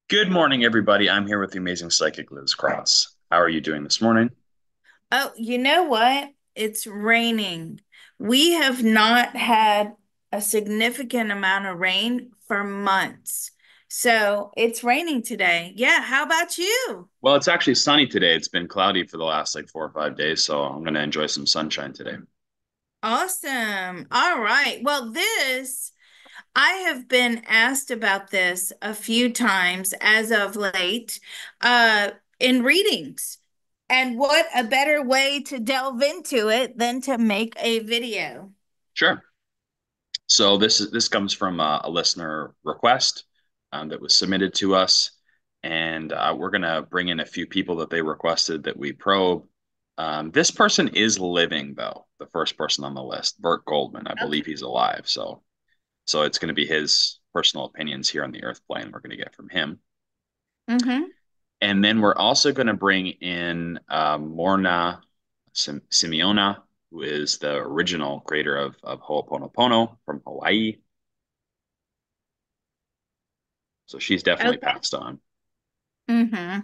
Good morning, everybody. I'm here with the amazing psychic Liz Cross. How are you doing this morning? Oh, you know what? It's raining. We have not had a significant amount of rain for months. So it's raining today. Yeah, how about you? Well, it's actually sunny today. It's been cloudy for the last like 4 or 5 days, so I'm going to enjoy some sunshine today. Awesome. All right. Well, I have been asked about this a few times as of late, uh, in readings. And what a better way to delve into it than to make a video. Sure. So this comes from a listener request that was submitted to us, and we're going to bring in a few people that they requested that we probe. This person is living, though. The first person on the list, Bert Goldman. I believe he's alive. So it's going to be his personal opinions here on the Earth plane we're going to get from him. Okay. And then we're also going to bring in Morna Simeona, who is the original creator of Ho'oponopono from Hawaii. So she's definitely Okay. passed on. Mm-hmm.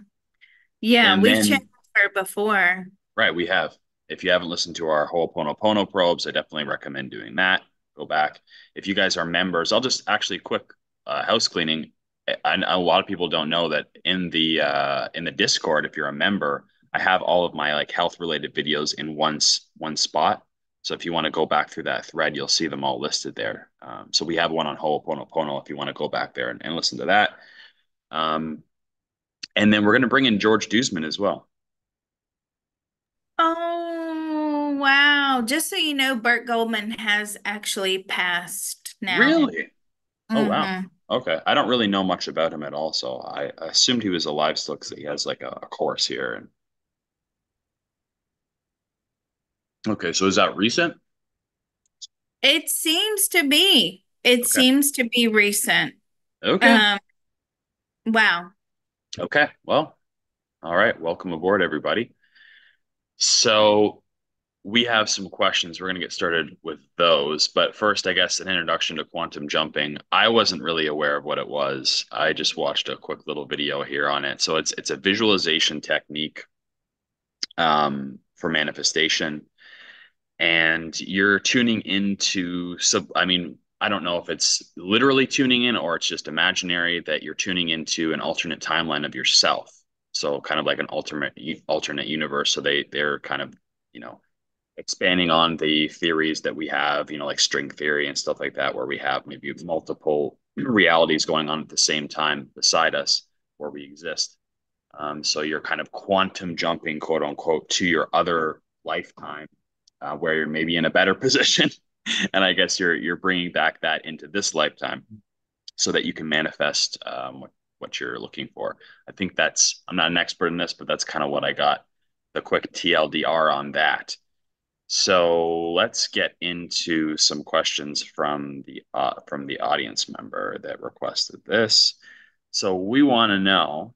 Yeah, And we've chatted then, with her before. right, we have. If you haven't listened to our Ho'oponopono probes, I definitely recommend doing that. Go back. If you guys are members, I'll just actually quick house cleaning. A lot of people don't know that in the Discord, if you're a member, I have all of my like health related videos in one spot. So if you want to go back through that thread, you'll see them all listed there. So we have one on Ho'oponopono if you want to go back there and listen to that. Um, and then we're going to bring in George Duzman as well. Oh, wow. Just so you know, Bert Goldman has actually passed now. Really? Oh wow. Mm-hmm. Okay. I don't really know much about him at all, so I assumed he was alive still because he has like a course here. And okay, so is that recent? It seems to be. It Okay. seems to be recent. Okay. Um, wow. Okay. Well, all right. Welcome aboard, everybody. So we have some questions. We're going to get started with those. But first, I guess an introduction to quantum jumping. I wasn't really aware of what it was. I just watched a quick little video here on it. So it's a visualization technique for manifestation, and you're tuning into sub. I mean, I don't know if it's literally tuning in or it's just imaginary that you're tuning into an alternate timeline of yourself. So kind of like an alternate universe. So they're kind of, you know, expanding on the theories that we have, like string theory and stuff like that, where we have maybe multiple realities going on at the same time beside us where we exist. So you're kind of quantum jumping, quote unquote, to your other lifetime, where you're maybe in a better position, and I guess you're bringing back that into this lifetime so that you can manifest what you're looking for. I think that's I'm not an expert in this, but that's kind of what I got. The quick TLDR on that. So let's get into some questions from the audience member that requested this. So we want to know,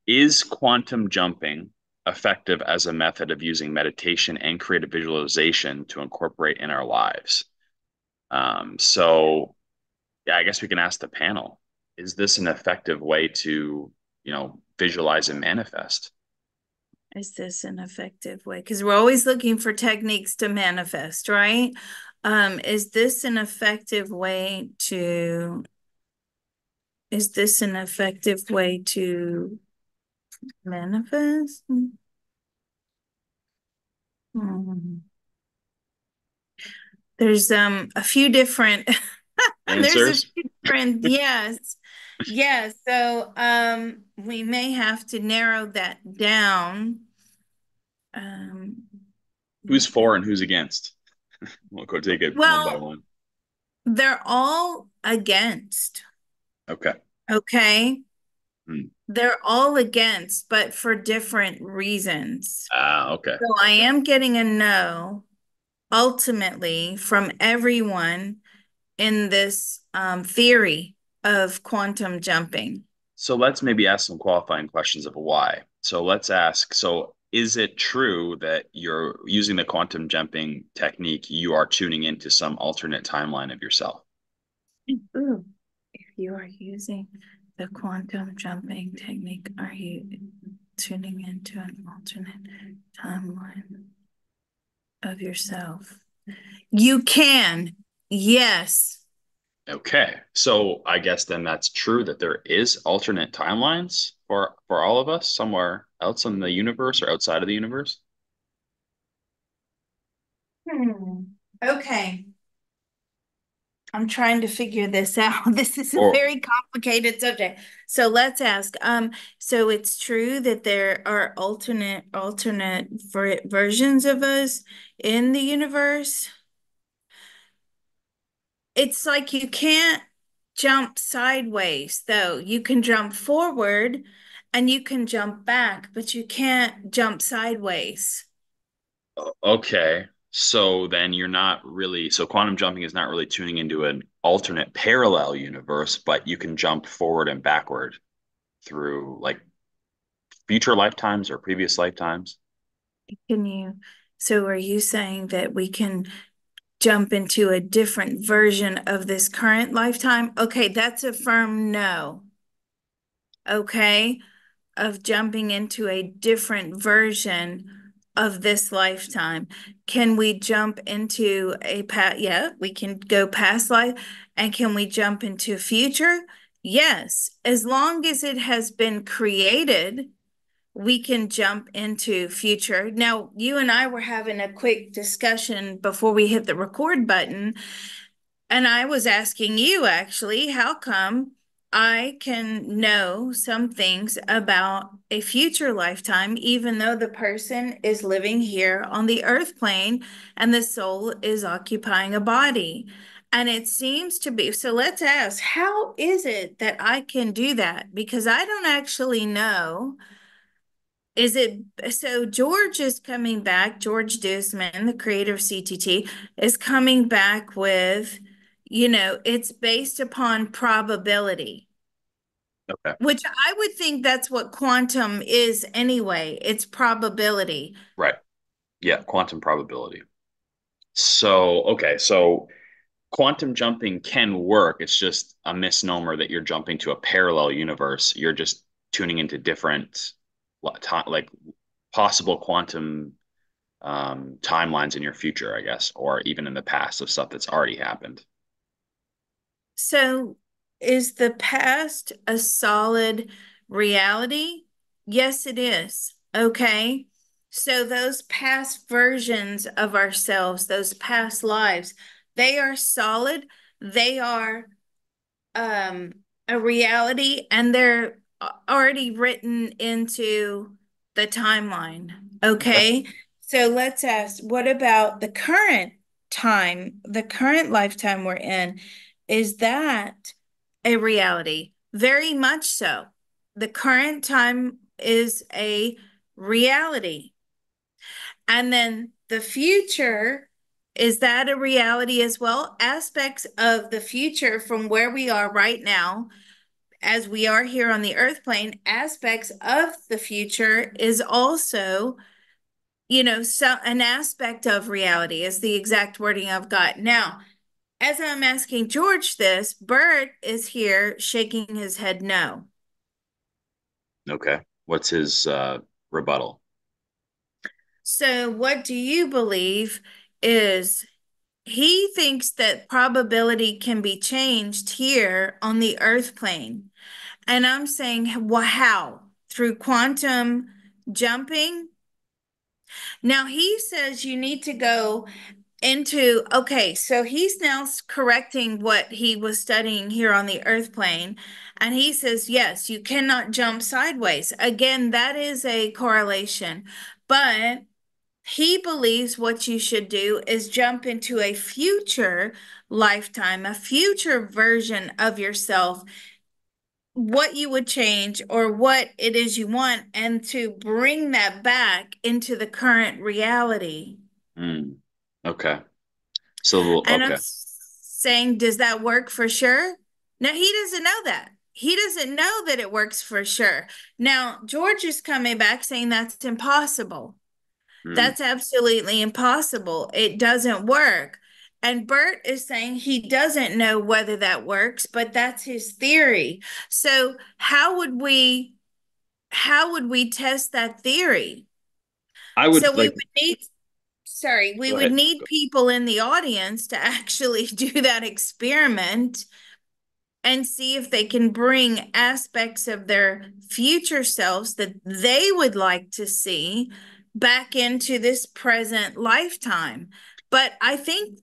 is quantum jumping effective as a method of using meditation and creative visualization to incorporate in our lives? So yeah, I guess we can ask the panel, is this an effective way to, visualize and manifest? Is this an effective way? Because we're always looking for techniques to manifest, right? Is this an effective way to, is this an effective way to manifest? Hmm. There's a few different there's a Answers? few different, yes. Yes. So we may have to narrow that down. Um Who's for and who's against? We'll go take it one by well, one. they're all against. Okay. Okay. Hmm. They're all against, but for different reasons. Okay. So I am getting a no ultimately from everyone in this theory of quantum jumping. So let's maybe ask some qualifying questions of why. So let's ask, so is it true that you're using the quantum jumping technique, you are tuning into some alternate timeline of yourself? Ooh, if you are using the quantum jumping technique, are you tuning into an alternate timeline of yourself? You can. Yes. Okay. So I guess then that's true that there is alternate timelines for all of us somewhere else in the universe or outside of the universe. Hmm. Okay. I'm trying to figure this out. This is a Or very complicated subject. So let's ask. So it's true that there are alternate versions of us in the universe. It's like you can't jump sideways, though. You can jump forward and you can jump back, but you can't jump sideways. okay. So then you're not really, so quantum jumping is not really tuning into an alternate parallel universe, but you can jump forward and backward through like future lifetimes or previous lifetimes. Can you? So are you saying that we can jump into a different version of this current lifetime? Okay, that's a firm no. Okay, of jumping into a different version of this lifetime. Can we jump into a past? Yeah, we can go past life. And can we jump into future? Yes, as long as it has been created, we can jump into future. Now, you and I were having a quick discussion before we hit the record button, and I was asking you actually, how come I can know some things about a future lifetime, even though the person is living here on the earth plane and the soul is occupying a body? And it seems to be, so let's ask, how is it that I can do that? Because I don't actually know. Is it so? George is coming back. George Dusman, the creator of CTT, is coming back with, it's based upon probability, Okay. which I would think that's what quantum is anyway. It's probability. Right. Yeah, quantum probability. So, okay, so quantum jumping can work. It's just a misnomer that you're jumping to a parallel universe. You're just tuning into different like possible quantum timelines in your future, I guess, or even in the past of stuff that's already happened. So, is the past a solid reality? Yes, it is. Okay. So, those past versions of ourselves, those past lives, they are solid. They are um, a reality and they're already written into the timeline. Okay. Okay. So let's ask, what about the current time, the current lifetime we're in? Is that a reality? Very much so. The current time is a reality. And then the future, is that a reality as well? Aspects of the future from where we are right now, as we are here on the earth plane, aspects of the future is also, so an aspect of reality is the exact wording I've got. Now, as I'm asking George this, Bert is here shaking his head no. Okay. What's his rebuttal? So, what do you believe is he thinks that probability can be changed here on the earth plane. And I'm saying, well, how? Through quantum jumping? Now he says you need to go into, okay, so he's now correcting what he was studying here on the earth plane. And he says, yes, you cannot jump sideways. Again, that is a correlation. But he believes what you should do is jump into a future lifetime, a future version of yourself, what you would change or what it is you want, and to bring that back into the current reality. Mm. Okay. So, And I'm okay. saying, does that work for sure? No, he doesn't know that. He doesn't know that it works for sure. Now, George is coming back saying that's impossible. Mm. That's absolutely impossible. It doesn't work. And Bert is saying he doesn't know whether that works, but that's his theory. So how would we test that theory? I So would we like, would need sorry, we go would ahead. need people in the audience to actually do that experiment and see if they can bring aspects of their future selves that they would like to see back into this present lifetime. But I think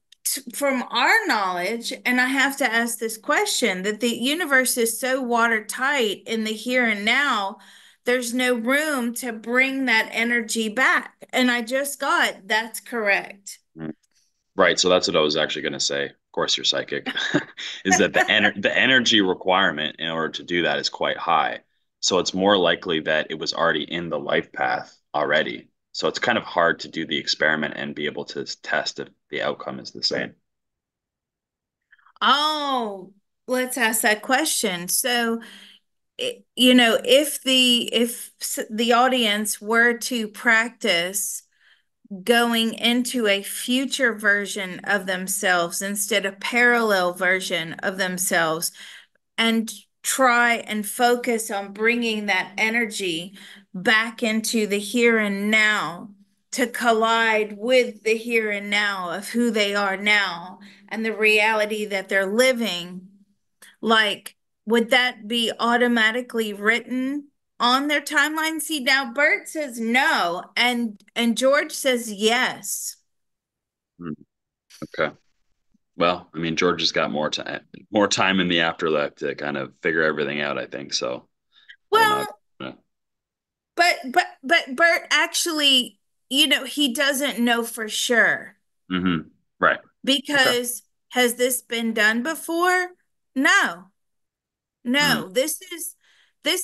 from our knowledge, and I have to ask this question, that the universe is so watertight in the here and now, there's no room to bring that energy back. And I just got that's correct. Right. So that's what I was actually going to say. Of course, you're psychic, is that the energy requirement in order to do that is quite high. So it's more likely that it was already in the life path already. So it's kind of hard to do the experiment and be able to test if the outcome is the same. Oh, let's ask that question. So, if the audience were to practice going into a future version of themselves instead of parallel version of themselves and try and focus on bringing that energy back into the here and now to collide with the here and now of who they are now and the reality that they're living, like, would that be automatically written on their timeline? See, now Bert says no, and George says yes. Hmm. Okay. Well, I mean, George has got more time in the afterlife to kind of figure everything out, I think. So I don't know. Well, but Bert actually, he doesn't know for sure Mm-hmm. Right. Okay. because has this been done before? No. Mm, No, this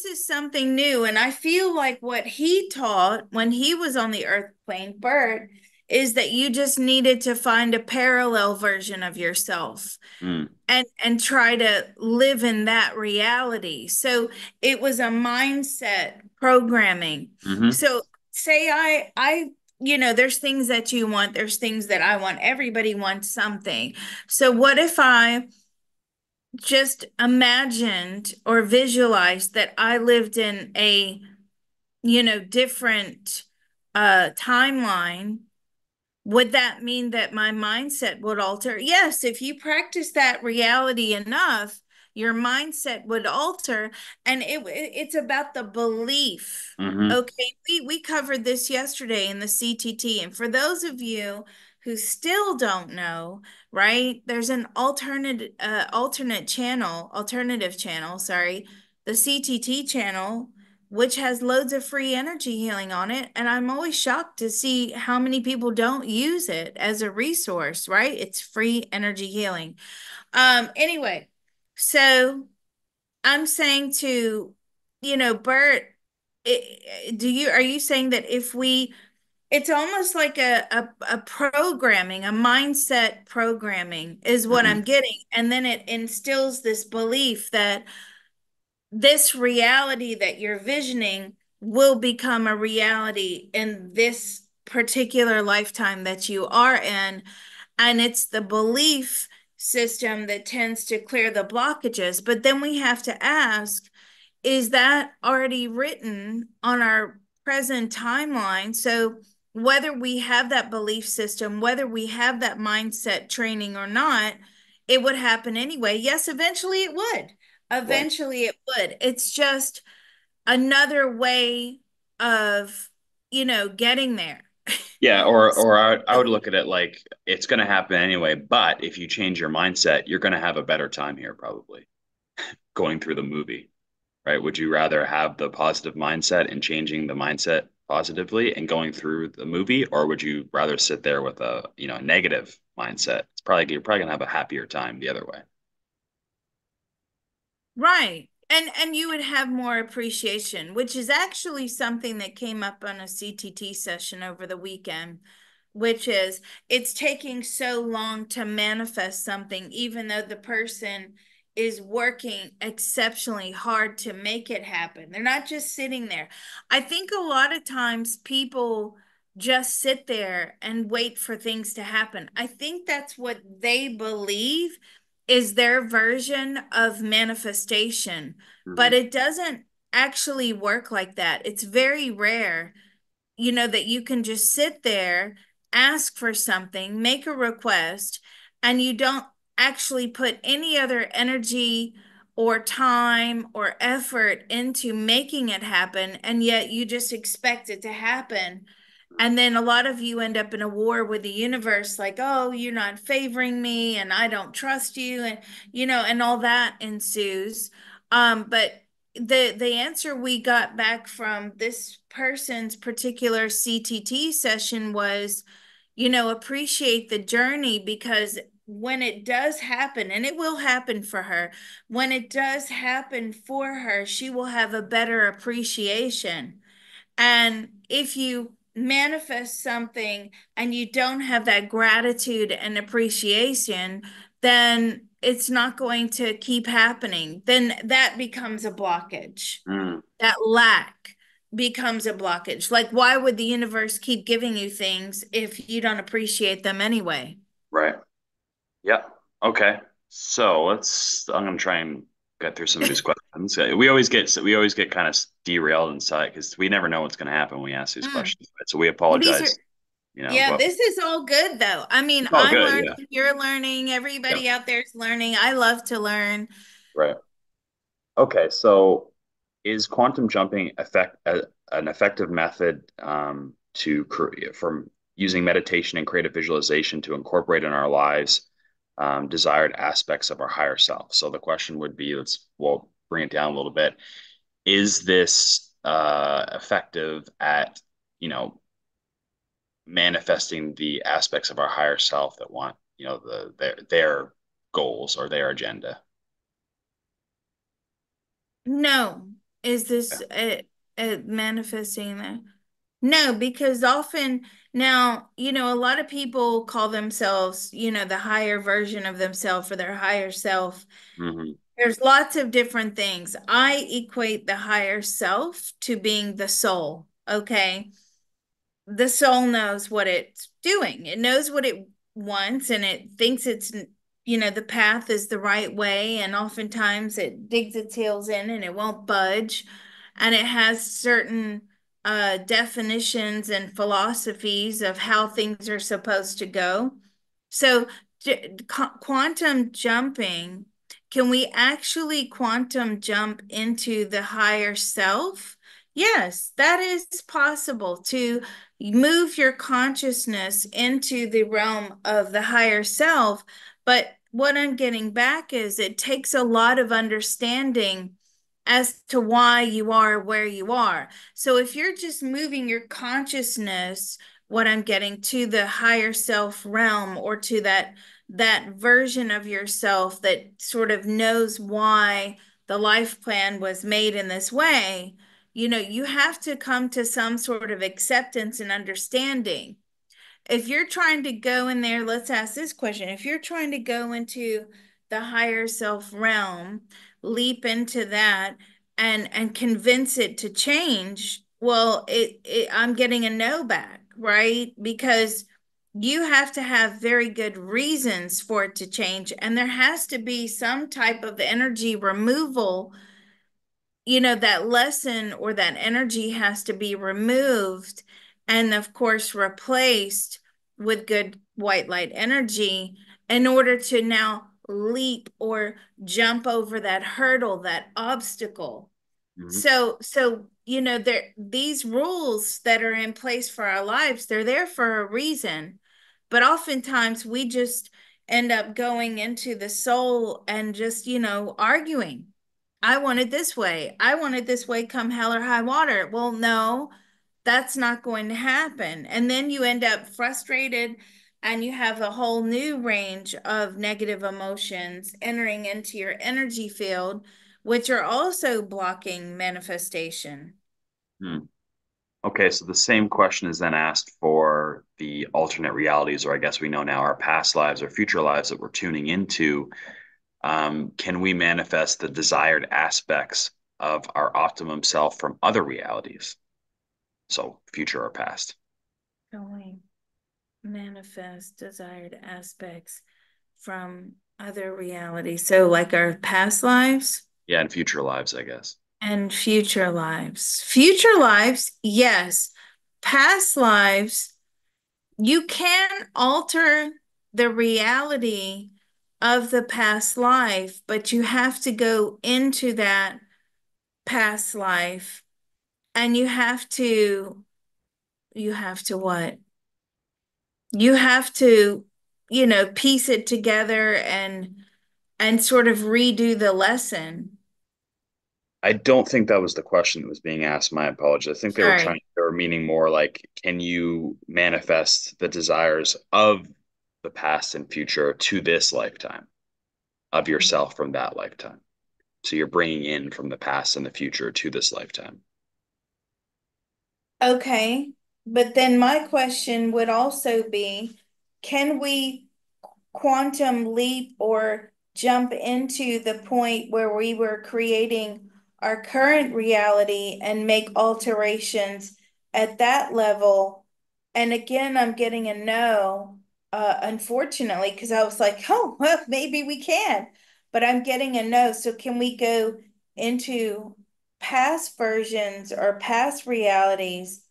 is something new, and I feel like what he taught when he was on the earth plane, Bert, is that you just needed to find a parallel version of yourself mm, and try to live in that reality. So it was a mindset programming. mm-hmm. So say there's things that you want, there's things that I want. Everybody wants something. So what if I just imagined or visualized that I lived in a, different timeline? Would that mean that my mindset would alter? Yes, if you practice that reality enough, your mindset would alter. And it's about the belief. Mm-hmm. Okay, we covered this yesterday in the CTT. And for those of you who still don't know, right, there's an alternative channel, sorry, the CTT channel, which has loads of free energy healing on it. And I'm always shocked to see how many people don't use it as a resource, right? It's free energy healing. Anyway, so I'm saying to, Bert, are you saying that if we, it's almost like a programming, a mindset programming is what Mm-hmm. I'm getting. And then it instills this belief that this reality that you're visioning will become a reality in this particular lifetime that you are in. And it's the belief system that tends to clear the blockages. But then we have to ask, is that already written on our present timeline? So whether we have that belief system, whether we have that mindset training or not, it would happen anyway. Yes, eventually it would. Right. Eventually it would. It's just another way of, getting there. Yeah, or I would look at it like it's going to happen anyway, but if you change your mindset, you're going to have a better time here probably going through the movie, right? Would you rather have the positive mindset and changing the mindset positively and going through the movie, or would you rather sit there with a negative mindset? You're probably going to have a happier time the other way. Right. And you would have more appreciation, which is actually something that came up on a CTT session over the weekend, which is it's taking so long to manifest something, even though the person is working exceptionally hard to make it happen. They're not just sitting there. I think a lot of times people just sit there and wait for things to happen. I think that's what they believe is their version of manifestation, Hmm. but it doesn't actually work like that. It's very rare, that you can just sit there, ask for something, make a request, and you don't actually put any other energy or time or effort into making it happen, and yet you just expect it to happen. And then a lot of you end up in a war with the universe, like, oh, you're not favoring me and I don't trust you. And, and all that ensues. But the answer we got back from this person's particular CTT session was, appreciate the journey, because when it does happen, and it will happen for her, when it does happen for her, she will have a better appreciation. And if you manifest something and you don't have that gratitude and appreciation, then it's not going to keep happening. Then that becomes a blockage. Mm, That lack becomes a blockage. Like, why would the universe keep giving you things if you don't appreciate them anyway? right. Yeah. Okay. So I'm gonna try and get through some of these questions. We always get kind of derailed inside because we never know what's gonna happen when we ask these Mm. questions. Right? So we Well, these are, apologize, yeah, but this is all good though. I mean, it's all I'm good. learning, Yeah. you're learning, Yeah. everybody out there is learning. I love to learn. Right. Okay. So is quantum jumping an effective method to create from using meditation and creative visualization to incorporate in our lives desired aspects of our higher self? So the question would be, we'll bring it down a little bit. Is this effective at, you know, manifesting the aspects of our higher self that want, their goals or their agenda? No. Is Yeah. this manifesting that? No, because often now, a lot of people call themselves, the higher version of themselves or their higher self. Hmm. There's lots of different things. I equate the higher self to being the soul. Okay. The soul knows what it's doing. It knows what it wants and it thinks the path is the right way. And oftentimes it digs its heels in and it won't budge. And it has certain definitions and philosophies of how things are supposed to go. So, quantum jumping, can we actually quantum jump into the higher self? Yes, that is possible to move your consciousness into the realm of the higher self. But what I'm getting back is it takes a lot of understanding as to why you are where you are. So if you're just moving your consciousness, what I'm getting to the higher self realm or to that version of yourself that sort of knows why the life plan was made in this way, you have to come to some sort of acceptance and understanding. If you're trying to go in there, let's ask this question. If you're trying to go into the higher self realm, leap into that and convince it to change, well, I'm getting a no back, right? Because you have to have very good reasons for it to change, and there has to be some type of energy removal. That lesson or that energy has to be removed and, of course, replaced with good white light energy in order to now leap or jump over that hurdle, that obstacle. Hmm. So there these rules that are in place for our lives, they're there for a reason. But oftentimes we just end up going into the soul and just, arguing. I want it this way. I want it this way come hell or high water. Well, no, that's not going to happen. And then you end up frustrated and you have a whole new range of negative emotions entering into your energy field, which are also blocking manifestation. Hmm. Okay, so the same question is then asked for the alternate realities, or I guess we know now our past lives or future lives that we're tuning into. Can we manifest the desired aspects of our optimum self from other realities? So future or past. Can we manifest desired aspects from other realities? So, like our past lives Yeah, in future lives, I guess. and future lives. Future lives, yes. Past lives, you can alter the reality of the past life, but you have to go into that past life and you have to what? You have to, piece it together and sort of redo the lesson. I don't think that was the question that was being asked. My apologies. I think Sorry. they were meaning more like, can you manifest the desires of the past and future to this lifetime of yourself from that lifetime? So you're bringing in from the past and the future to this lifetime. Okay. But then my question would also be, can we quantum leap or jump into the point where we were creating our current reality and make alterations at that level? And again, I'm getting a no, unfortunately, because I was like, oh, well, maybe we can, but I'm getting a no. So can we go into past versions or past realities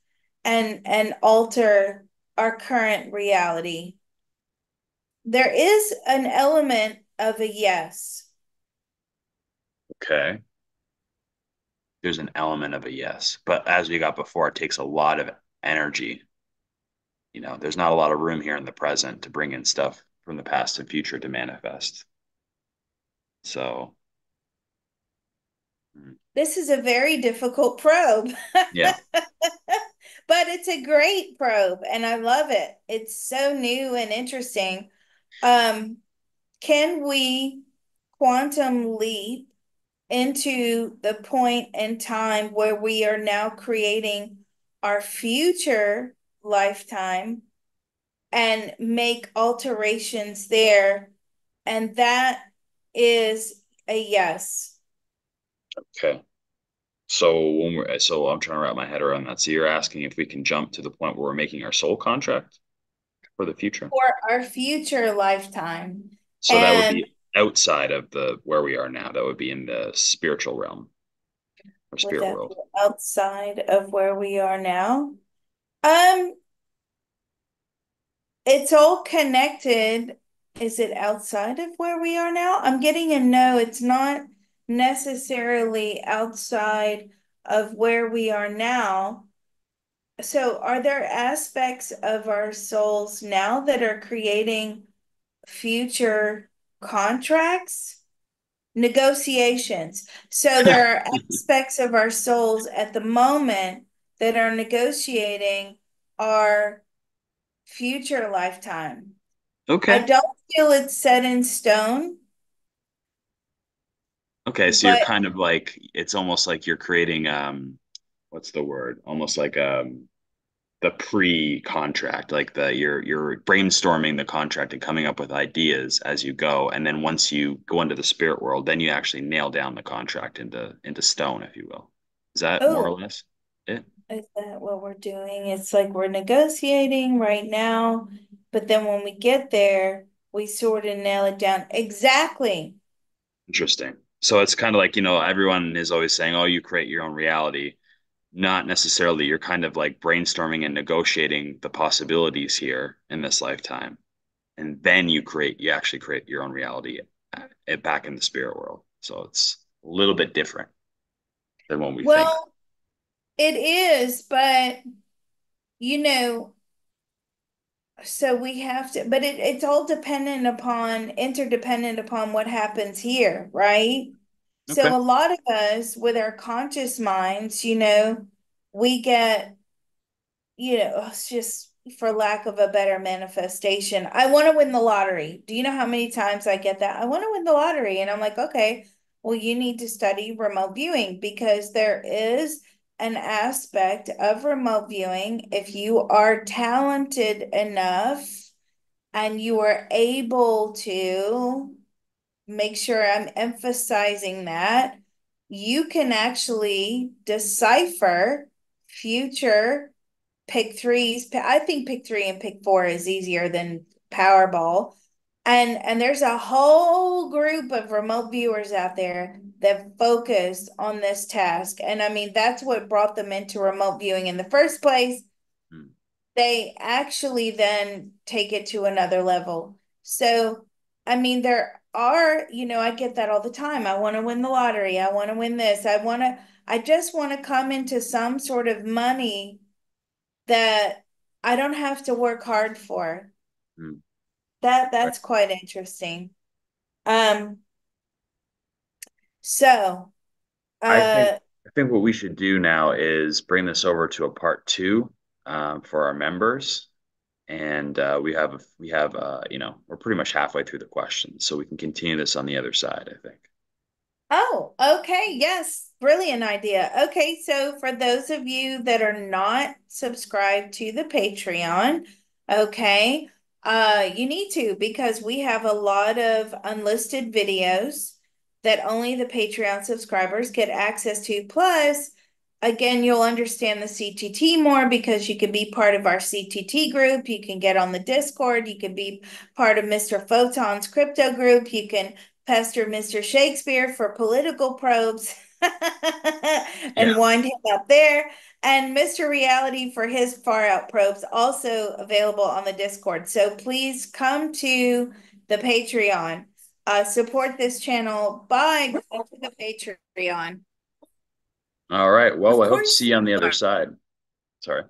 and alter our current reality? There is an element of a yes. Okay. There's an element of a yes. But as we got before, it takes a lot of energy. There's not a lot of room here in the present to bring in stuff from the past and future to manifest. So, This is a very difficult probe, yeah. but it's a great probe and I love it. It's so new and interesting. Um, can we quantum leap into the point in time where we are now creating our future lifetime and make alterations there? And that is a yes. Okay. So I'm trying to wrap my head around that. So you're asking if we can jump to the point where we're making our soul contract for the future? For our future lifetime. So that would And be outside of the where we are now. That would be in the spiritual realm or would spirit that be world. outside of where we are now? Um, it's all connected. Is it outside of where we are now? I'm getting a no, it's not necessarily outside of where we are now. So, are there aspects of our souls now that are creating future contracts? Negotiations. So there are aspects of our souls at the moment that are negotiating our future lifetime. I Okay. don't feel it's set in stone, Okay, so you're but kind of like it's almost like you're creating what's the word? Almost like the pre-contract, like you're brainstorming the contract and coming up with ideas as you go. And then once you go into the spirit world, then you actually nail down the contract into stone, if you will. Is that more or oh, less it? is that what we're doing? It's like we're negotiating right now, but then when we get there, we sort of nail it down. Exactly. Interesting. So it's kind of like, everyone is always saying, oh, you create your own reality. Not necessarily. You're kind of like brainstorming and negotiating the possibilities here in this lifetime. And then you actually create your own reality back in the spirit world. So it's a little bit different than what we think. Well, it is, but you know, so we have to, but it's all interdependent upon what happens here, right? Okay. So a lot of us with our conscious minds, we get, it's just for lack of a better manifestation. I want to win the lottery. Do you know how many times I get that? I want to win the lottery. And I'm like, okay, well, you need to study remote viewing because there is an aspect of remote viewing. If you are talented enough and you are able to make sure I'm emphasizing that, you can actually decipher future pick threes. I think pick three and pick four is easier than Powerball. And there's a whole group of remote viewers out there that focus on this task. And I mean, that's what brought them into remote viewing in the first place. Mm, They actually then take it to another level. So, I mean, there are, I get that all the time. I want to win the lottery. I want to win this. I just want to come into some sort of money that I don't have to work hard for. mm. Right. That's quite interesting. Um, so, I think uh, I think what we should do now is bring this over to a part two for our members, and we're pretty much halfway through the questions, so we can continue this on the other side, I think. Oh, okay. Yes. Brilliant idea. Okay. So for those of you that are not subscribed to the Patreon, okay, you need to because we have a lot of unlisted videos that only the Patreon subscribers get access to. Plus, again, you'll understand the CTT more because you can be part of our CTT group. You can get on the Discord. You can be part of Mr. Photon's crypto group. You can pester Mr. Shakespeare for political probes Yeah. and wind him up there. And Mr. Reality for his far out probes, also available on the Discord. So please come to the Patreon. Support this channel by going to the Patreon. All right. Well, Of I hope to see course you on you the other are. side. Sorry.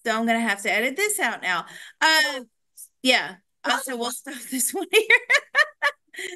So I'm gonna have to edit this out now. Yeah. So we'll stop this one here.